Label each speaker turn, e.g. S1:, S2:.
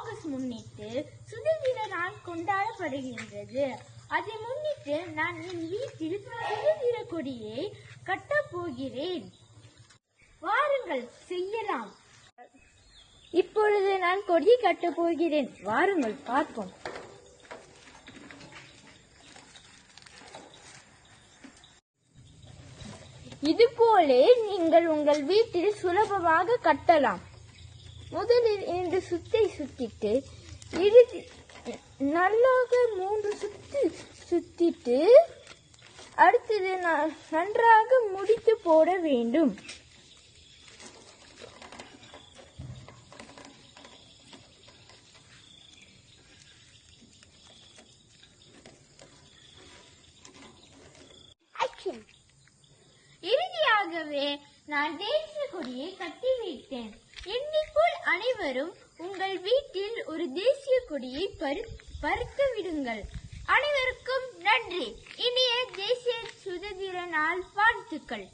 S1: August முன்னிட்டு சுதந்திர நாள் கொண்டாடப்படுகின்றது. அதை முன்னிட்டு நான் என் வீட்டில் சுதந்திர கொடியை கட்டப் போகிறேன். வாருங்கள், செய்யலாம். இப்பொழுது நான் கொடியை கட்டப் போகிறேன். வாருங்கள், பார்ப்போம். இதுபோல நீங்கள் உங்கள் வீட்டில் சுலபமாக கட்டலாம். முதலில் 2 சுத்தை சுத்திட்டு நல்லாக 3 சுத்து சுத்திட்டு அடுத்தது நன்றாக முடித்து போட வேண்டும். இறுதியாகவே நான் தேசிய கொடியை கட்டிவிட்டேன். என்னைப்போல் அனைவரும் உங்கள் வீட்டில் ஒரு தேசிய கொடியை பறக்க விடுங்கள். அனைவருக்கும் நன்றி. இனிய தேசிய சுதந்திர நாள் வாழ்த்துக்கள்.